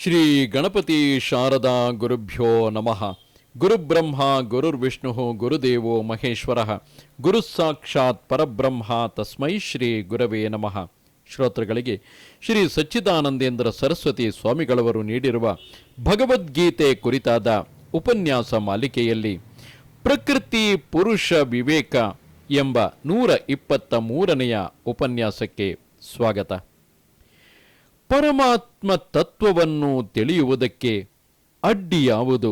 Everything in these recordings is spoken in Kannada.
ಶ್ರೀ ಗಣಪತಿ ಶಾರದಾ ಗುರುಭ್ಯೋ ನಮಃ. ಗುರುಬ್ರಹ್ಮ ಗುರುರ್ವಿಷ್ಣು ಗುರುದೇವೋ ಮಹೇಶ್ವರ ಗುರು ಸಾಕ್ಷಾತ್ ಪರಬ್ರಹ್ಮ ತಸ್ಮೈ ಶ್ರೀ ಗುರವೇ ನಮಃ. ಶ್ರೋತೃಗಳಿಗೆ ಶ್ರೀ ಸಚ್ಚಿದಾನಂದೇಂದ್ರ ಸರಸ್ವತಿ ಸ್ವಾಮಿಗಳವರು ನೀಡಿರುವ ಭಗವದ್ಗೀತೆ ಕುರಿತಾದ ಉಪನ್ಯಾಸ ಮಾಲಿಕೆಯಲ್ಲಿ ಪ್ರಕೃತಿ ಪುರುಷ ವಿವೇಕ ಎಂಬ 123ನೆಯ ಉಪನ್ಯಾಸಕ್ಕೆ ಸ್ವಾಗತ. ಪರಮಾತ್ಮ ತತ್ವವನ್ನು ತಿಳಿಯುವುದಕ್ಕೆ ಅಡ್ಡಿ ಯಾವುದು?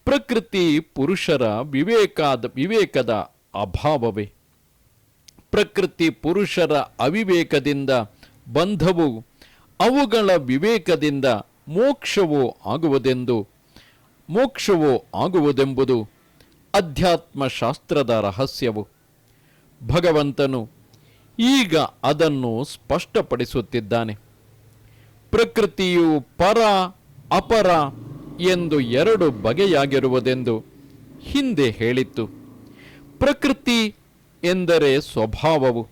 ಪ್ರಕೃತಿ ಪುರುಷರ ವಿವೇಕದ ಅಭಾವವೇ. ಪ್ರಕೃತಿ ಪುರುಷರ ಅವಿವೇಕದಿಂದ ಬಂಧವು, ಅವುಗಳ ವಿವೇಕದಿಂದ ಮೋಕ್ಷವೂ ಆಗುವುದೆಂಬುದು ಅಧ್ಯಾತ್ಮಶಾಸ್ತ್ರದ ರಹಸ್ಯವು. ಭಗವಂತನು ಈಗ ಅದನ್ನು ಸ್ಪಷ್ಟಪಡಿಸುತ್ತಿದ್ದಾನೆ. ಪ್ರಕೃತಿಯು ಪರ ಅಪರ ಎಂದು 2 ಬಗೆಯಾಗಿರುವುದೆಂದು ಹಿಂದೆ ಹೇಳಿತ್ತು. ಪ್ರಕೃತಿ ಎಂದರೆ ಸ್ವಭಾವವು.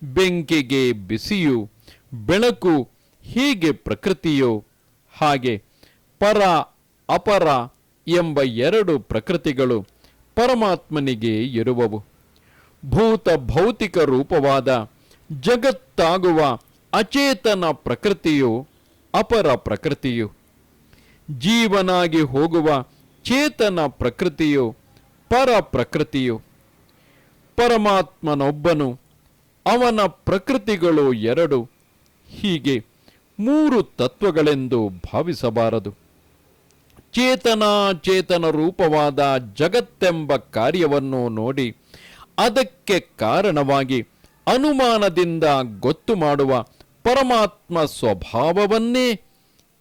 ಬೆಂಕಿಗೆ ಬಿಸಿಯು, ಬೆಳಕು ಹೀಗೆ ಪ್ರಕೃತಿಯೋ, ಹಾಗೆ ಪರ ಅಪರ ಎಂಬ 2 ಪ್ರಕೃತಿಗಳು ಪರಮಾತ್ಮನಿಗೆ ಇರುವವು. ಭೂತ ಭೌತಿಕ ರೂಪವಾದ ಜಗತ್ತಾಗುವ ಅಚೇತನ ಪ್ರಕೃತಿಯು ಅಪರ ಪ್ರಕೃತಿಯು. ಜೀವನಾಗಿ ಹೋಗುವ ಚೇತನ ಪ್ರಕೃತಿಯು ಪರ ಪ್ರಕೃತಿಯು. ಪರಮಾತ್ಮನೊಬ್ಬನು, ಅವನ ಪ್ರಕೃತಿಗಳು 2, ಹೀಗೆ 3 ತತ್ವಗಳೆಂದು ಭಾವಿಸಬಾರದು. ಚೇತನ ರೂಪವಾದ ಜಗತ್ತೆಂಬ ಕಾರ್ಯವನ್ನು ನೋಡಿ ಅದಕ್ಕೆ ಕಾರಣವಾಗಿ ಅನುಮಾನದಿಂದ ಗೊತ್ತು ಮಾಡುವ ಪರಮಾತ್ಮ ಸ್ವಭಾವವನ್ನೇ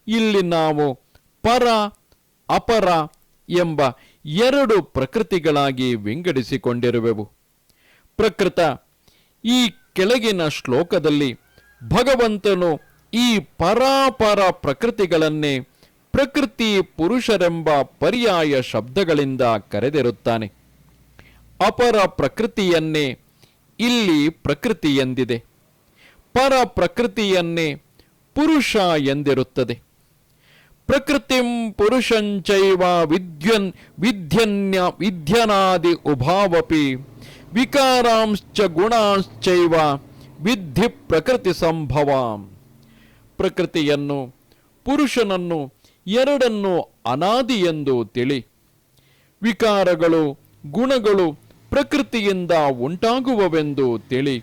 ಇಲ್ಲಿ ನಾವು ಪರ ಅಪರ ಎಂಬ 2 ಪ್ರಕೃತಿಗಳಾಗಿ ವಿಂಗಡಿಸಿಕೊಂಡಿರುವೆವು. ಪ್ರಕೃತ ಈ ಕೆಳಗಿನ ಶ್ಲೋಕದಲ್ಲಿ ಭಗವಂತನು ಈ ಪರಾಪರ ಪ್ರಕೃತಿಗಳನ್ನೇ ಪ್ರಕೃತಿ ಪುರುಷರೆಂಬ ಪರ್ಯಾಯ ಶಬ್ದಗಳಿಂದ ಕರೆದಿರುತ್ತಾನೆ. ಅಪರ ಪ್ರಕೃತಿಯನ್ನೇ ಇಲ್ಲಿ ಪ್ರಕೃತಿ ಎಂದಿದೆ, ಪರ ಪ್ರಕೃತಿಯನ್ನೇ ಪುರುಷ ಎಂದಿರುತ್ತದೆ. ಪ್ರಕೃತಿಂ ಪುರುಷಂಚೈವ ವಿದ್ಯನಾದಿ ಉಭಾವಪಿ ವಿಕಾರಾಂಶ್ಚ ಗುಣಾಶ್ಚೈವ ವಿದ್ಧಿ ಪ್ರಕೃತಿ ಸಂಭವಾಂ. ಪ್ರಕೃತಿಯನ್ನು ಪುರುಷನನ್ನು 2 ಅನಾದಿ ಎಂದು ತಿಳಿ. ವಿಕಾರಗಳು ಗುಣಗಳು ಪ್ರಕೃತಿಯಿಂದ ಉಂಟಾಗುವವೆಂದು ತಿಳಿ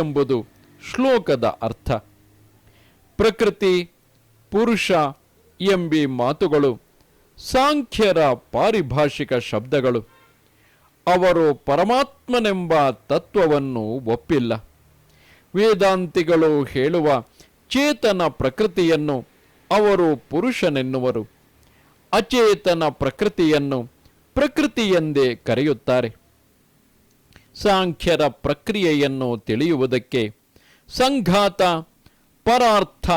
ಎಂಬುದು ಶ್ಲೋಕದ ಅರ್ಥ. ಪ್ರಕೃತಿ ಪುರುಷ ಎಂಬಿ ಮಾತುಗಳು ಸಾಂಖ್ಯರ ಪಾರಿಭಾಷಿಕ ಶಬ್ದಗಳು. ಅವರು ಪರಮಾತ್ಮನೆಂಬ ತತ್ವವನ್ನು ಒಪ್ಪಿಲ್ಲ. ವೇದಾಂತಿಗಳು ಹೇಳುವ ಚೇತನ ಪ್ರಕೃತಿಯನ್ನು ಅವರು ಪುರುಷನೆನ್ನುವರು. ಅಚೇತನ ಪ್ರಕೃತಿಯನ್ನು ಪ್ರಕೃತಿ ಎಂದೇ ಕರೆಯುತ್ತಾರೆ. ಸಾಂಖ್ಯರ ಪ್ರಕ್ರಿಯೆಯನ್ನು ತಿಳಿಯುವುದಕ್ಕೆ ಸಂಘಾತ ಪರಾರ್ಥ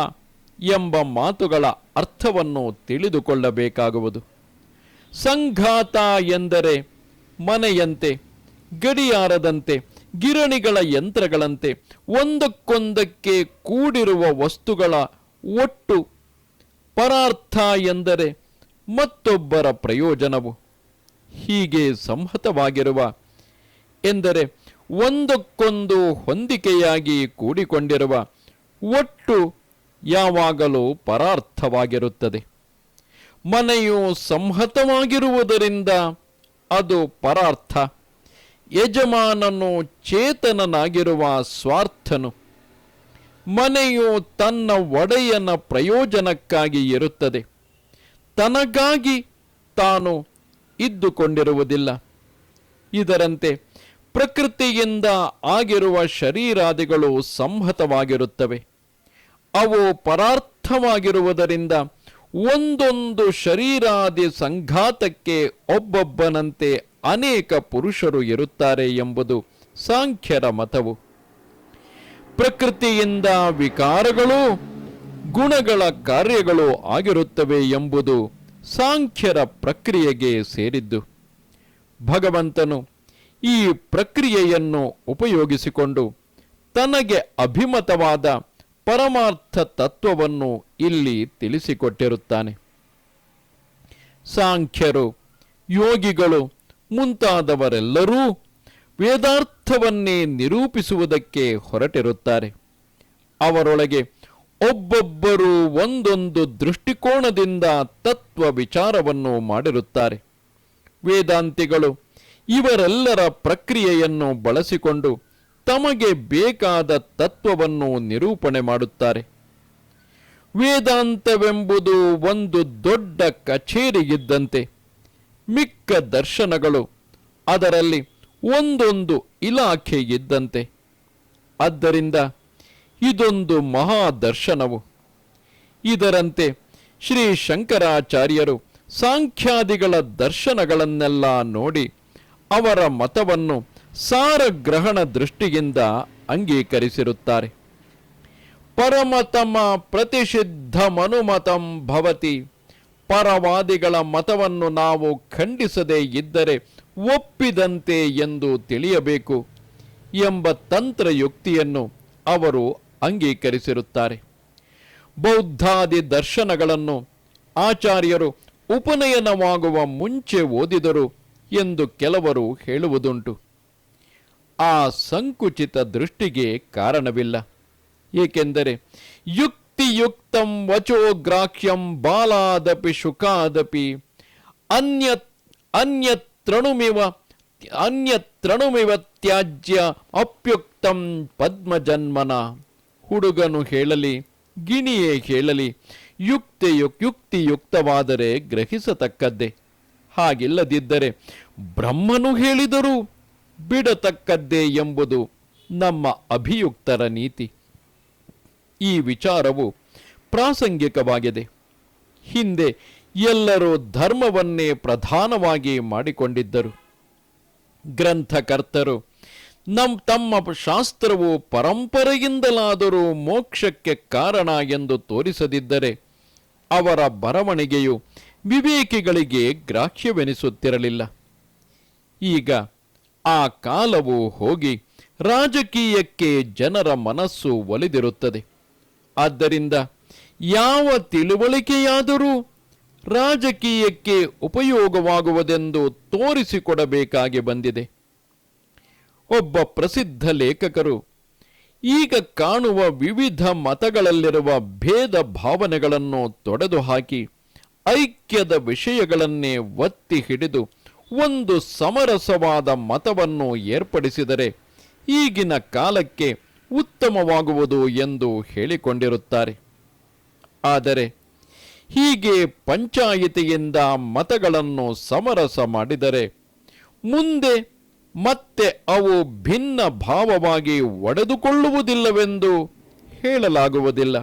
ಎಂಬ ಮಾತುಗಳ ಅರ್ಥವನ್ನು ತಿಳಿದುಕೊಳ್ಳಬೇಕಾಗುವುದು. ಸಂಘಾತ ಎಂದರೆ ಮನೆಯಂತೆ, ಗಡಿಯಾರದಂತೆ, ಗಿರಣಿಗಳ ಯಂತ್ರಗಳಂತೆ ಒಂದಕ್ಕೊಂದಕ್ಕೆ ಕೂಡಿರುವ ವಸ್ತುಗಳ ಒಟ್ಟು. ಪರಾರ್ಥ ಎಂದರೆ ಮತ್ತೊಬ್ಬರ ಪ್ರಯೋಜನವು. ಹೀಗೆ ಸಂಹತವಾಗಿರುವ ಎಂದರೆ ಒಂದಕ್ಕೊಂದು ಹೊಂದಿಕೆಯಾಗಿ ಕೂಡಿಕೊಂಡಿರುವ ಒಟ್ಟು ಯಾವಾಗಲೂ ಪರಾರ್ಥವಾಗಿರುತ್ತದೆ. ಮನೆಯು ಸಂಹತವಾಗಿರುವುದರಿಂದ ಅದು ಪರಾರ್ಥ. ಯಜಮಾನನು ಚೇತನನಾಗಿರುವ ಸ್ವಾರ್ಥನು. ಮನೆಯು ತನ್ನ ಒಡೆಯನ ಪ್ರಯೋಜನಕ್ಕಾಗಿ ಇರುತ್ತದೆ, ತನಗಾಗಿ ತಾನು ಇದ್ದುಕೊಂಡಿರುವುದಿಲ್ಲ. ಇದರಂತೆ ಪ್ರಕೃತಿಯಿಂದ ಆಗಿರುವ ಶರೀರಾದಿಗಳು ಸಂಹತವಾಗಿರುತ್ತವೆ. ಅವು ಪರಾರ್ಥವಾಗಿರುವುದರಿಂದ ಒಂದೊಂದು ಶರೀರಾದಿ ಸಂಘಾತಕ್ಕೆ ಒಬ್ಬೊಬ್ಬನಂತೆ ಅನೇಕ ಪುರುಷರು ಇರುತ್ತಾರೆ ಎಂಬುದು ಸಾಂಖ್ಯರ ಮತವು. ಪ್ರಕೃತಿಯಿಂದ ವಿಕಾರಗಳು ಗುಣಗಳ ಕಾರ್ಯಗಳು ಆಗಿರುತ್ತವೆ ಎಂಬುದು ಸಾಂಖ್ಯರ ಪ್ರಕ್ರಿಯೆಗೆ ಸೇರಿದ್ದು. ಭಗವಂತನು ಈ ಪ್ರಕ್ರಿಯೆಯನ್ನು ಉಪಯೋಗಿಸಿಕೊಂಡು ತನಗೆ ಅಭಿಮತವಾದ ಪರಮಾರ್ಥ ತತ್ವವನ್ನು ಇಲ್ಲಿ ತಿಳಿಸಿಕೊಟ್ಟಿರುತ್ತಾನೆ. ಸಾಂಖ್ಯರು, ಯೋಗಿಗಳು ಮುಂತಾದವರೆಲ್ಲರೂ ವೇದಾರ್ಥವನ್ನೇ ನಿರೂಪಿಸುವುದಕ್ಕೆ ಹೊರಟಿರುತ್ತಾರೆ. ಅವರೊಳಗೆ ಒಬ್ಬೊಬ್ಬರು ಒಂದೊಂದು ದೃಷ್ಟಿಕೋನದಿಂದ ತತ್ವ ವಿಚಾರವನ್ನು ಮಾಡಿರುತ್ತಾರೆ. ವೇದಾಂತಿಗಳು ಇವರೆಲ್ಲರ ಪ್ರಕ್ರಿಯೆಯನ್ನು ಬಳಸಿಕೊಂಡು ತಮಗೆ ಬೇಕಾದ ತತ್ವವನ್ನು ನಿರೂಪಣೆ ಮಾಡುತ್ತಾರೆ. ವೇದಾಂತವೆಂಬುದು ಒಂದು ದೊಡ್ಡ ಕಚೇರಿಯಿದ್ದಂತೆ. ಮಿಕ್ಕ ದರ್ಶನಗಳು ಅದರಲ್ಲಿ ಒಂದೊಂದು ಇಲಾಖೆ ಇದ್ದಂತೆ. ಆದ್ದರಿಂದ ಇದೊಂದು ಮಹಾದರ್ಶನವು. ಇದರಂತೆ ಶ್ರೀ ಶಂಕರಾಚಾರ್ಯರು ಸಾಂಖ್ಯಾದಿಗಳ ದರ್ಶನಗಳನ್ನೆಲ್ಲ ನೋಡಿ ಅವರ ಮತವನ್ನು ಸಾರಗ್ರಹಣ ದೃಷ್ಟಿಯಿಂದ ಅಂಗೀಕರಿಸಿರುತ್ತಾರೆ. ಪರಮತಮ ಪ್ರತಿಷಿದ್ಧಮನುಮತಂ ಭವತಿ. ಪರವಾದಿಗಳ ಮತವನ್ನು ನಾವು ಖಂಡಿಸದೇ ಇದ್ದರೆ ಒಪ್ಪಿದಂತೆ ಎಂದು ತಿಳಿಯಬೇಕು ಎಂಬ ತಂತ್ರಯುಕ್ತಿಯನ್ನು ಅವರು ಅಂಗೀಕರಿಸಿರುತ್ತಾರೆ. ಬೌದ್ಧಾದಿ ದರ್ಶನಗಳನ್ನು ಆಚಾರ್ಯರು ಉಪನಯನವಾಗುವ ಮುಂಚೆ ಓದಿದರು ಎಂದು ಕೆಲವರು ಹೇಳುವುದುಂಟು. ಆ ಸಂಕುಚಿತ ದೃಷ್ಟಿಗೆ ಕಾರಣವಿಲ್ಲ. ಏಕೆಂದರೆ ಯುಕ್ತಿಯುಕ್ತಂ ವಚೋಗ್ರಾಹ್ಯಂ ಬಾಲಾದಪಿ ಶುಕಾದಪಿ ಅನ್ಯತ್ರಣುಮಿವ ತ್ಯಾಜ್ಯ ಅಪ್ಯುಕ್ತಂ ಪದ್ಮಜನ್ಮನ. ಹುಡುಗನು ಹೇಳಲಿ, ಗಿಣಿಯೇ ಹೇಳಲಿ, ಯುಕ್ತಿಯುಕ್ತವಾದರೆ ಗ್ರಹಿಸತಕ್ಕದ್ದೇ. ಹಾಗಿಲ್ಲದಿದ್ದರೆ ಬ್ರಹ್ಮನು ಹೇಳಿದರೂ ಬಿಡತಕ್ಕದ್ದೇ ಎಂಬುದು ನಮ್ಮ ಅಭಿಯುಕ್ತರ ನೀತಿ. ಈ ವಿಚಾರವು ಪ್ರಾಸಂಗಿಕವಾಗಿದೆ. ಹಿಂದೆ ಎಲ್ಲರೂ ಧರ್ಮವನ್ನೇ ಪ್ರಧಾನವಾಗಿ ಮಾಡಿಕೊಂಡಿದ್ದರು. ಗ್ರಂಥಕರ್ತರು ತಮ್ಮ ಶಾಸ್ತ್ರವು ಪರಂಪರೆಯಿಂದಲಾದರೂ ಮೋಕ್ಷಕ್ಕೆ ಕಾರಣ ಎಂದು ತೋರಿಸದಿದ್ದರೆ ಅವರ ಬರವಣಿಗೆಯು ವಿವೇಕಿಗಳಿಗೆ ಗ್ರಾಹ್ಯವೆನಿಸುತ್ತಿರಲಿಲ್ಲ. ಈಗ ಆ ಕಾಲವು ಹೋಗಿ ರಾಜಕೀಯಕ್ಕೆ ಜನರ ಮನಸ್ಸು ಒಲಿದಿರುತ್ತದೆ. ಆದ್ದರಿಂದ ಯಾವ ತಿಳುವಳಿಕೆಯಾದರೂ ರಾಜಕೀಯಕ್ಕೆ ಉಪಯೋಗವಾಗುವುದೆಂದು ತೋರಿಸಿಕೊಡಬೇಕಾಗಿ ಬಂದಿದೆ. ಒಬ್ಬ ಪ್ರಸಿದ್ಧ ಲೇಖಕರು ಈಗ ಕಾಣುವ ವಿವಿಧ ಮತಗಳಲ್ಲಿರುವ ಭೇದ ಭಾವನೆಗಳನ್ನು ತೊಡೆದುಹಾಕಿ ಐಕ್ಯದ ವಿಷಯಗಳನ್ನೇ ಒತ್ತಿ ಹಿಡಿದು ಒಂದು ಸಮರಸವಾದ ಮತವನ್ನು ಏರ್ಪಡಿಸಿದರೆ ಈಗಿನ ಕಾಲಕ್ಕೆ ಉತ್ತಮವಾಗುವುದು ಎಂದು ಹೇಳಿಕೊಂಡಿರುತ್ತಾರೆ. ಆದರೆ ಹೀಗೆ ಪಂಚಾಯಿತಿಯಿಂದ ಮತಗಳನ್ನು ಸಮರಸ ಮಾಡಿದರೆ ಮುಂದೆ ಮತ್ತೆ ಅವು ಭಿನ್ನ ಭಾವವಾಗಿ ಒಡೆದುಕೊಳ್ಳುವುದಿಲ್ಲವೆಂದು ಹೇಳಲಾಗುವುದಿಲ್ಲ.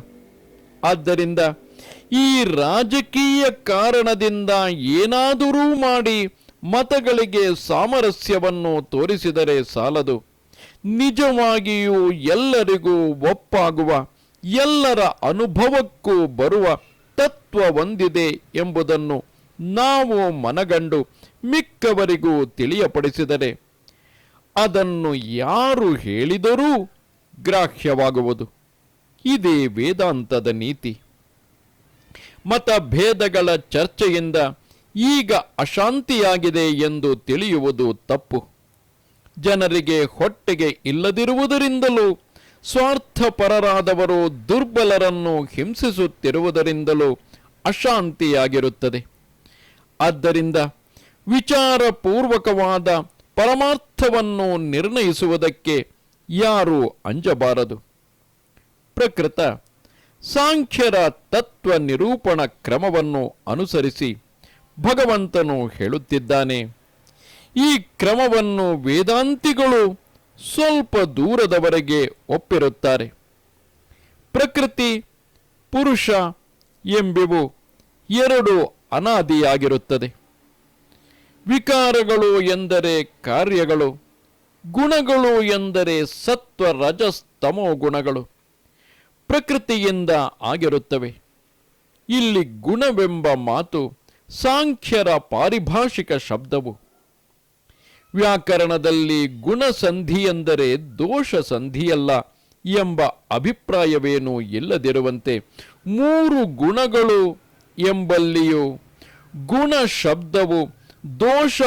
ಆದ್ದರಿಂದ ಈ ರಾಜಕೀಯ ಕಾರಣದಿಂದ ಏನಾದರೂ ಮಾಡಿ ಮತಗಳಿಗೆ ಸಾಮರಸ್ಯವನ್ನು ತೋರಿಸಿದರೆ ಸಾಲದು. ನಿಜವಾಗಿಯೂ ಎಲ್ಲರಿಗೂ ಒಪ್ಪಾಗುವ, ಎಲ್ಲರ ಅನುಭವಕ್ಕೂ ಬರುವ ತತ್ವ ಒಂದಿದೆ ಎಂಬುದನ್ನು ನಾವು ಮನಗಂಡು ಮಿಕ್ಕವರಿಗೂ ತಿಳಿಯಪಡಿಸಿದರೆ ಅದನ್ನು ಯಾರು ಹೇಳಿದರೂ ಗ್ರಾಹ್ಯವಾಗುವುದು. ಇದೇ ವೇದಾಂತದ ನೀತಿ. ಮತಭೇದಗಳ ಚರ್ಚೆಯಿಂದ ಈಗ ಅಶಾಂತಿಯಾಗಿದೆ ಎಂದು ತಿಳಿಯುವುದು ತಪ್ಪು. ಜನರಿಗೆ ಹೊಟ್ಟೆಗೆ ಇಲ್ಲದಿರುವುದರಿಂದಲೂ ಸ್ವಾರ್ಥಪರರಾದವರು ದುರ್ಬಲರನ್ನು ಹಿಂಸಿಸುತ್ತಿರುವುದರಿಂದಲೂ ಅಶಾಂತಿಯಾಗಿರುತ್ತದೆ. ಆದ್ದರಿಂದ ವಿಚಾರಪೂರ್ವಕವಾದ ಪರಮಾರ್ಥವನ್ನು ನಿರ್ಣಯಿಸುವುದಕ್ಕೆ ಯಾರೂ ಅಂಜಬಾರದು. ಪ್ರಕೃತ ಸಾಂಖ್ಯರ ತತ್ವ ನಿರೂಪಣ ಕ್ರಮವನ್ನು ಅನುಸರಿಸಿ ಭಗವಂತನು ಹೇಳುತ್ತಿದ್ದಾನೆ. ಈ ಕ್ರಮವನ್ನು ವೇದಾಂತಿಗಳು ಸ್ವಲ್ಪ ದೂರದವರೆಗೆ ಒಪ್ಪಿರುತ್ತಾರೆ. ಪ್ರಕೃತಿ, ಪುರುಷ ಎಂಬಿವು ಎರಡು ಅನಾದಿಯಾಗಿರುತ್ತದೆ. ವಿಕಾರಗಳು ಎಂದರೆ ಕಾರ್ಯಗಳು, ಗುಣಗಳು ಎಂದರೆ ಸತ್ವ ರಜಸ್ತಮೋ ಗುಣಗಳು ಪ್ರಕೃತಿಯಿಂದ ಆಗಿರುತ್ತವೆ. ಇಲ್ಲಿ ಗುಣವೆಂಬ ಮಾತು ಸಾಂಖ್ಯರ ಪಾರಿಭಾಷಿಕ ಶಬ್ದವು. ವ್ಯಾಕರಣದಲ್ಲಿ ಗುಣಸಂಧಿ ಎಂದರೆ ದೋಷ ಸಂಧಿಯಲ್ಲ ಎಂಬ ಅಭಿಪ್ರಾಯವೇನೂ ಇಲ್ಲದಿರುವಂತೆ ಮೂರು ಗುಣಗಳು ಎಂಬಲ್ಲಿಯೂ ಗುಣ ಶಬ್ದವು ದೋಷ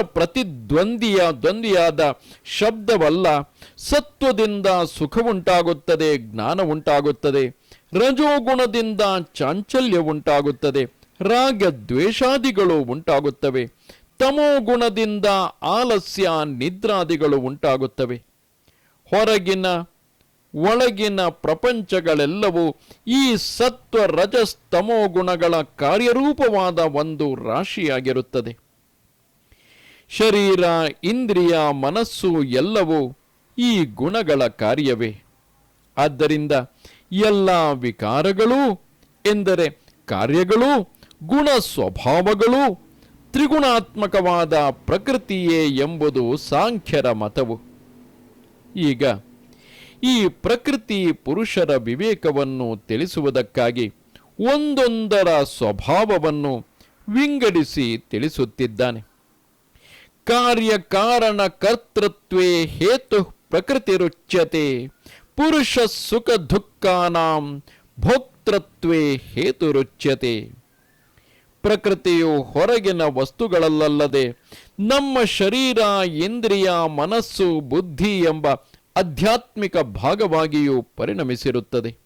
ದ್ವಂದ್ವಿಯಾದ ಶಬ್ದವಲ್ಲ. ಸತ್ವದಿಂದ ಸುಖವುಂಟಾಗುತ್ತದೆ, ಜ್ಞಾನ ಉಂಟಾಗುತ್ತದೆ. ರಜೋಗುಣದಿಂದ ಚಾಂಚಲ್ಯ ಉಂಟಾಗುತ್ತದೆ, ರಾಗ ದ್ವೇಷಾದಿಗಳು ಉಂಟಾಗುತ್ತವೆ. ತಮೋಗುಣದಿಂದ ಆಲಸ್ಯ ನಿದ್ರಾದಿಗಳು ಉಂಟಾಗುತ್ತವೆ. ಹೊರಗಿನ ಒಳಗಿನ ಪ್ರಪಂಚಗಳೆಲ್ಲವೂ ಈ ಸತ್ವ ರಜಸ್ತಮೋ ಗುಣಗಳ ಕಾರ್ಯರೂಪವಾದ ಒಂದು ರಾಶಿಯಾಗಿರುತ್ತದೆ. ಶರೀರ, ಇಂದ್ರಿಯ, ಮನಸ್ಸು ಎಲ್ಲವೂ ಈ ಗುಣಗಳ ಕಾರ್ಯವೇ. ಆದ್ದರಿಂದ ಎಲ್ಲ ವಿಕಾರಗಳೂ ಎಂದರೆ ಕಾರ್ಯಗಳೂ ಗುಣ ಸ್ವಭಾವಗಳೂ ತ್ರಿಗುಣಾತ್ಮಕವಾದ ಪ್ರಕೃತಿಯೇ ಎಂಬುದು ಸಾಂಖ್ಯರ ಮತವು. ಈಗ ಈ ಪ್ರಕೃತಿ ಪುರುಷರ ವಿವೇಕವನ್ನು ತಿಳಿಸುವುದಕ್ಕಾಗಿ ಒಂದೊಂದರ ಸ್ವಭಾವವನ್ನು ವಿಂಗಡಿಸಿ ತಿಳಿಸುತ್ತಿದ್ದಾನೆ. ಕಾರ್ಯಕಾರಣ ಕರ್ತೃತ್ವೇ ಹೇತು ಪ್ರಕೃತಿರುಚ್ಯತೆ, ಪುರುಷ ಸುಖ ದುಃಖಾನಾಂ ಭೋಕ್ತೃತ್ವೇ ಹೇತುರುಚ್ಯತೆ. ಪ್ರಕೃತಿಯು ಹೊರಗಿನ ವಸ್ತುಗಳಲ್ಲದೆ ನಮ್ಮ ಶರೀರ, ಇಂದ್ರಿಯ, ಮನಸ್ಸು, ಬುದ್ಧಿ ಎಂಬ ಆಧ್ಯಾತ್ಮಿಕ ಭಾಗವಾಗಿಯೂ ಪರಿಣಮಿಸಿರುತ್ತದೆ.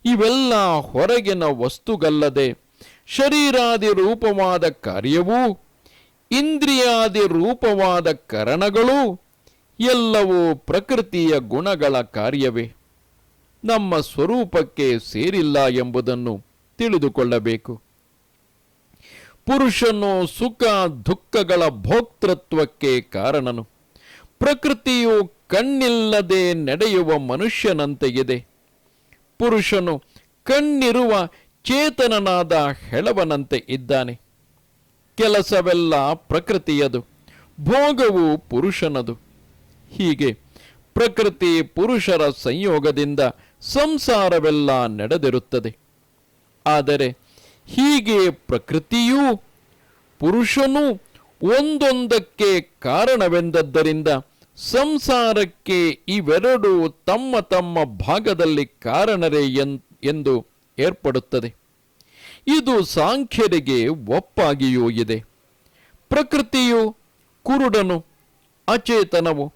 ಇವೆಲ್ಲ ಹೊರಗಿನ ವಸ್ತುಗಲ್ಲದೆ ಶರೀರಾದಿ ರೂಪವಾದ ಕಾರ್ಯವೂ ಇಂದ್ರಿಯಾದಿ ರೂಪವಾದ ಕರಣಗಳೂ ಎಲ್ಲವೂ ಪ್ರಕೃತಿಯ ಗುಣಗಳ ಕಾರ್ಯವೇ. ನಮ್ಮ ಸ್ವರೂಪಕ್ಕೆ ಸೇರಿಲ್ಲ ಎಂಬುದನ್ನು ತಿಳಿದುಕೊಳ್ಳಬೇಕು. ಪುರುಷನು ಸುಖ ದುಃಖಗಳ ಭೋಕ್ತೃತ್ವಕ್ಕೆ ಕಾರಣನು. ಪ್ರಕೃತಿಯು ಕಣ್ಣಿಲ್ಲದೆ ನಡೆಯುವ ಮನುಷ್ಯನಂತೆ ಇದೆ. ಪುರುಷನು ಕಣ್ಣಿರುವ ಚೇತನನಾದ ಹೆಳವನಂತೆ ಇದ್ದಾನೆ. ಕೆಲಸವೆಲ್ಲ ಪ್ರಕೃತಿಯದು, ಭೋಗವು ಪುರುಷನದು. ಹೀಗೆ ಪ್ರಕೃತಿ ಪುರುಷರ ಸಂಯೋಗದಿಂದ ಸಂಸಾರವೆಲ್ಲ ನಡೆದಿರುತ್ತದೆ. ಆದರೆ ಹೀಗೆ ಪ್ರಕೃತಿಯೂ ಪುರುಷನೂ ಒಂದೊಂದಕ್ಕೆ ಕಾರಣವೆಂದದ್ದರಿಂದ ಸಂಸಾರಕ್ಕೆ ಇವೆರಡೂ ತಮ್ಮ ತಮ್ಮ ಭಾಗದಲ್ಲಿ ಕಾರಣರೇ ಎಂದು ಏರ್ಪಡುತ್ತದೆ. ಇದು ಸಾಂಖ್ಯರಿಗೆ ಒಪ್ಪಾಗಿಯೂ ಇದೆ. ಪ್ರಕೃತಿಯು ಕುರುಡನು, ಅಚೇತನವು,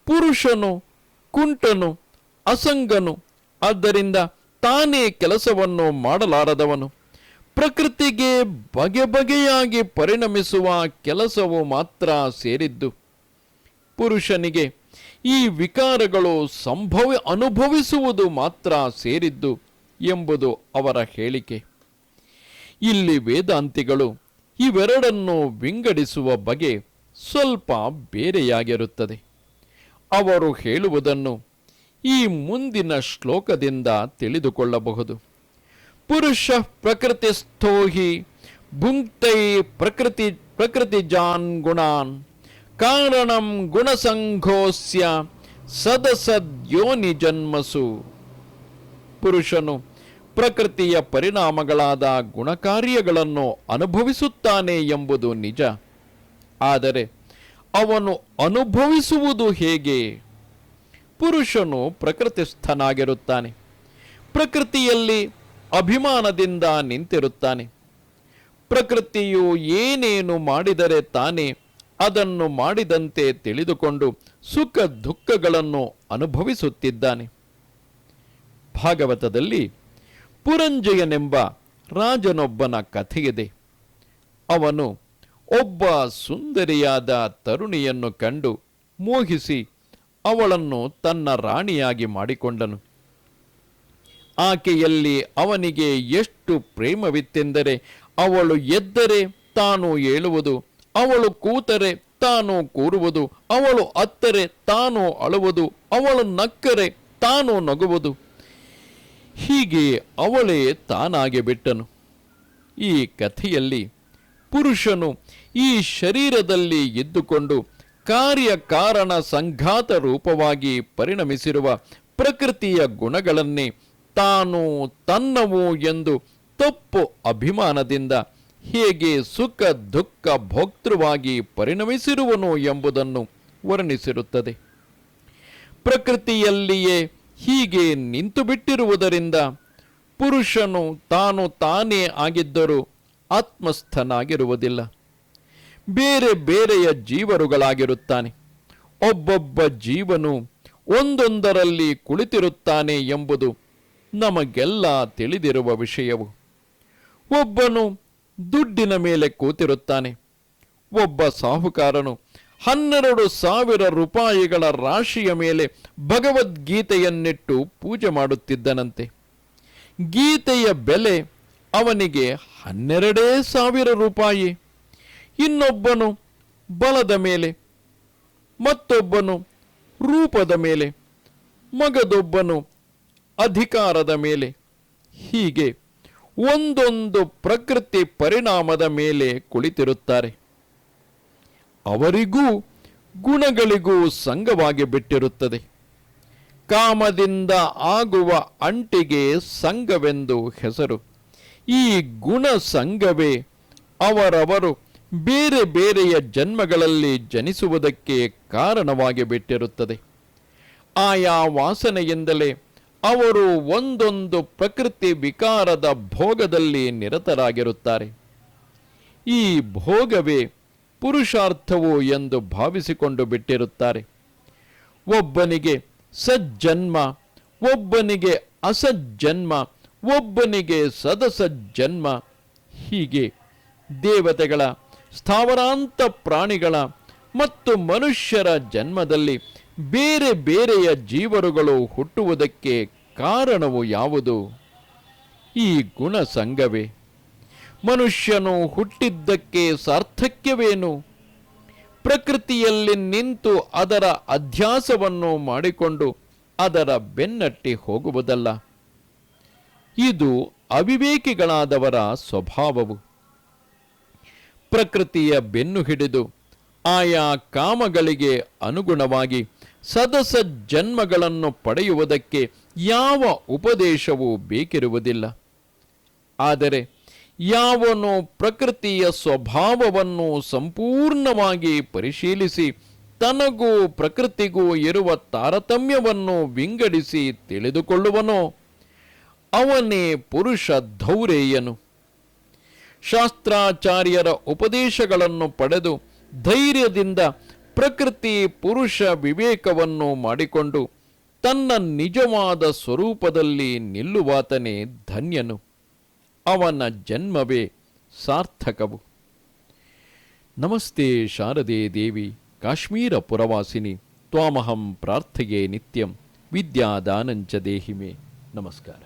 ಪುರುಷನು ಕುಂಟನು, ಅಸಂಗನು. ಆದ್ದರಿಂದ ತಾನೇ ಕೆಲಸವನ್ನು ಮಾಡಲಾರದವನು. ಪ್ರಕೃತಿಗೆ ಬಗೆ ಬಗೆಯಾಗಿ ಪರಿಣಮಿಸುವ ಕೆಲಸವು ಮಾತ್ರ ಸೇರಿದ್ದು. ಪುರುಷನಿಗೆ ಈ ವಿಕಾರಗಳು ಅನುಭವಿಸುವುದು ಮಾತ್ರ ಸೇರಿದ್ದು ಎಂಬುದು ಅವರ ಹೇಳಿಕೆ. ಇಲ್ಲಿ ವೇದಾಂತಿಗಳು ಇವೆರಡನ್ನು ವಿಂಗಡಿಸುವ ಬಗೆ ಸ್ವಲ್ಪ ಬೇರೆಯಾಗಿರುತ್ತದೆ. ಅವರು ಹೇಳುವುದನ್ನು ಈ ಮುಂದಿನ ಶ್ಲೋಕದಿಂದ ತಿಳಿದುಕೊಳ್ಳಬಹುದು. ಪುರುಷ ಪ್ರಕೃತಿಸ್ಥೋ ಹಿ ಭುಂಕ್ತೈ ಪ್ರಕೃತಿಜಾನ್ ಗುಣಾನ್ ಕಾರಣಂ ಗುಣಸಂಘೋಸ್ಯ ಸದಸದ್ಯೋನಿ ಜನ್ಮಸು. ಪುರುಷನು ಪ್ರಕೃತಿಯ ಪರಿಣಾಮಗಳಾದ ಗುಣಕಾರ್ಯಗಳನ್ನು ಅನುಭವಿಸುತ್ತಾನೆ ಎಂಬುದು ನಿಜ. ಆದರೆ ಅವನು ಅನುಭವಿಸುವುದು ಹೇಗೆ? ಪುರುಷನು ಪ್ರಕೃತಿಸ್ಥನಾಗಿರುತ್ತಾನೆ. ಪ್ರಕೃತಿಯಲ್ಲಿ ಅಭಿಮಾನದಿಂದ ನಿಂತಿರುತ್ತಾನೆ. ಪ್ರಕೃತಿಯು ಏನೇನು ಮಾಡಿದರೆ ತಾನೇ ಅದನ್ನು ಮಾಡಿದಂತೆ ತಿಳಿದುಕೊಂಡು ಸುಖ ದುಃಖಗಳನ್ನು ಅನುಭವಿಸುತ್ತಿದ್ದಾನೆ. ಭಾಗವತದಲ್ಲಿ ಪುರಂಜಯನೆಂಬ ರಾಜನೊಬ್ಬನ ಕಥೆಯಿದೆ. ಅವನು ಒಬ್ಬ ಸುಂದರಿಯಾದ ತರುಣಿಯನ್ನು ಕಂಡು ಮೋಹಿಸಿ ಅವಳನ್ನು ತನ್ನ ರಾಣಿಯಾಗಿ ಮಾಡಿಕೊಂಡನು. ಆಕೆಯಲ್ಲಿ ಅವನಿಗೆ ಎಷ್ಟು ಪ್ರೇಮವಿತ್ತೆಂದರೆ ಅವಳು ಎದ್ದರೆ ತಾನು ಏಳುವುದು, ಅವಳು ಕೂತರೆ ತಾನು ಕೂರುವುದು, ಅವಳು ಅತ್ತರೆ ತಾನು ಅಳುವುದು, ಅವಳು ನಕ್ಕರೆ ತಾನು ನಗುವುದು. ಹೀಗೆ ಅವಳೇ ತಾನಾಗಿ ಬಿಟ್ಟನು. ಈ ಕಥೆಯಲ್ಲಿ ಪುರುಷನು ಈ ಶರೀರದಲ್ಲಿ ಇದ್ದುಕೊಂಡು ಕಾರ್ಯಕಾರಣ ಸಂಘಾತ ರೂಪವಾಗಿ ಪರಿಣಮಿಸಿರುವ ಪ್ರಕೃತಿಯ ಗುಣಗಳನ್ನೇ ತಾನು ತನ್ನವು ಎಂದು ತಪ್ಪು ಅಭಿಮಾನದಿಂದ ಹೇಗೆ ಸುಖ ದುಃಖ ಭೋಕ್ತೃವಾಗಿ ಪರಿಣಮಿಸಿರುವನು ಎಂಬುದನ್ನು ವರ್ಣಿಸಿರುತ್ತದೆ. ಪ್ರಕೃತಿಯಲ್ಲಿಯೇ ಹೀಗೆ ನಿಂತು ಬಿಟ್ಟಿರುವುದರಿಂದ ಪುರುಷನು ತಾನು ತಾನೇ ಆಗಿದ್ದರೂ ಆತ್ಮಸ್ಥನಾಗಿರುವುದಿಲ್ಲ. ಬೇರೆ ಬೇರೆಯ ಜೀವರುಗಳಾಗಿರುತ್ತಾನೆ. ಒಬ್ಬೊಬ್ಬ ಜೀವನು ಒಂದೊಂದರಲ್ಲಿ ಕುಳಿತಿರುತ್ತಾನೆ ಎಂಬುದು ನಮಗೆಲ್ಲ ತಿಳಿದಿರುವ ವಿಷಯವು. ಒಬ್ಬನು ದುಡ್ಡಿನ ಮೇಲೆ ಕೂತಿರುತ್ತಾನೆ. ಒಬ್ಬ ಸಾಹುಕಾರನು 12,000 ರೂಪಾಯಿಗಳ ರಾಶಿಯ ಮೇಲೆ ಭಗವದ್ಗೀತೆಯನ್ನಿಟ್ಟು ಪೂಜೆ ಮಾಡುತ್ತಿದ್ದನಂತೆ. ಗೀತೆಯ ಬೆಲೆ ಅವನಿಗೆ 12,000 ರೂಪಾಯಿ. ಇನ್ನೊಬ್ಬನು ಬಲದ ಮೇಲೆ, ಮತ್ತೊಬ್ಬನು ರೂಪದ ಮೇಲೆ, ಮಗದೊಬ್ಬನು ಅಧಿಕಾರದ ಮೇಲೆ, ಹೀಗೆ ಒಂದೊಂದು ಪ್ರಕೃತಿ ಪರಿಣಾಮದ ಮೇಲೆ ಕುಳಿತಿರುತ್ತಾರೆ. ಅವರಿಗೂ ಗುಣಗಳಿಗೂ ಸಂಗವಾಗಿ ಬಿಟ್ಟಿರುತ್ತದೆ. ಕಾಮದಿಂದ ಆಗುವ ಅಂಟಿಗೆ ಸಂಗವೆಂದು ಹೆಸರು. ಈ ಗುಣ ಸಂಗವೇ ಅವರವರು ಬೇರೆ ಬೇರೆಯ ಜನ್ಮಗಳಲ್ಲಿ ಜನಿಸುವುದಕ್ಕೆ ಕಾರಣವಾಗಿ ಬಿಟ್ಟಿರುತ್ತದೆ. ಆಯಾ ವಾಸನೆಯಿಂದಲೇ ಅವರು ಒಂದೊಂದು ಪ್ರಕೃತಿ ವಿಕಾರದ ಭೋಗದಲ್ಲಿ ನಿರತರಾಗಿರುತ್ತಾರೆ. ಈ ಭೋಗವೇ ಪುರುಷಾರ್ಥವು ಎಂದು ಭಾವಿಸಿಕೊಂಡು ಬಿಟ್ಟಿರುತ್ತಾರೆ. ಒಬ್ಬನಿಗೆ ಸಜ್ಜನ್ಮ, ಒಬ್ಬನಿಗೆ ಅಸಜ್ಜನ್ಮ, ಒಬ್ಬನಿಗೆ ಸದಸಜ್ಜನ್ಮ, ಹೀಗೆ ದೇವತೆಗಳ, ಸ್ಥಾವರಾಂತ ಪ್ರಾಣಿಗಳ ಮತ್ತು ಮನುಷ್ಯರ ಜನ್ಮದಲ್ಲಿ ಬೇರೆ ಬೇರೆಯ ಜೀವರುಗಳು ಹುಟ್ಟುವುದಕ್ಕೆ ಕಾರಣವು ಯಾವುದು? ಈ ಗುಣ ಸಂಗವೇ. ಮನುಷ್ಯನು ಹುಟ್ಟಿದ್ದಕ್ಕೆ ಸಾರ್ಥಕ್ಯವೇನು? ಪ್ರಕೃತಿಯಲ್ಲಿ ನಿಂತು ಅದರ ಅಧ್ಯಾಸವನ್ನು ಮಾಡಿಕೊಂಡು ಅದರ ಬೆನ್ನಟ್ಟಿ ಹೋಗುವುದಲ್ಲ. ಇದು ಅವಿವೇಕಿಗಳಾದವರ ಸ್ವಭಾವವು. ಪ್ರಕೃತಿಯ ಬೆನ್ನು ಹಿಡಿದು ಆಯಾ ಕಾಮಗಳಿಗೆ ಅನುಗುಣವಾಗಿ ಸದಸಜ್ಜನ್ಮಗಳನ್ನು ಪಡೆಯುವುದಕ್ಕೆ ಯಾವ ಉಪದೇಶವೂ ಬೇಕಿರುವುದಿಲ್ಲ. ಆದರೆ ಯಾವನು ಪ್ರಕೃತಿಯ ಸ್ವಭಾವವನ್ನು ಸಂಪೂರ್ಣವಾಗಿ ಪರಿಶೀಲಿಸಿ ತನಗೂ ಪ್ರಕೃತಿಗೂ ಇರುವ ತಾರತಮ್ಯವನ್ನು ವಿಂಗಡಿಸಿ ತಿಳಿದುಕೊಳ್ಳುವನೋ ಅವನೇ ಪುರುಷ ಧೌರೇಯನು. ಶಾಸ್ತ್ರಾಚಾರ್ಯರ ಉಪದೇಶಗಳನ್ನು ಪಡೆದು ಧೈರ್ಯದಿಂದ ಪ್ರಕೃತಿ ಪುರುಷ ವಿವೇಕವನ್ನು ಮಾಡಿಕೊಂಡು ತನ್ನ ನಿಜವಾದ ಸ್ವರೂಪದಲ್ಲಿ ನಿಲ್ಲುವಾತನೇ ಧನ್ಯನು. ಅವನ ಜನ್ಮವೇ ಸಾರ್ಥಕವು. ನಮಸ್ತೆ ಶಾರದೆ ದೇವಿ ಕಾಶ್ಮೀರ ಪುರವಾಸಿನಿ ತ್ವಾಮಹಂ ಪ್ರಾರ್ಥಯೇ ನಿತ್ಯಂ ವಿದ್ಯಾದಾನಂಚ ದೇಹಿಮೆ. ನಮಸ್ಕಾರ.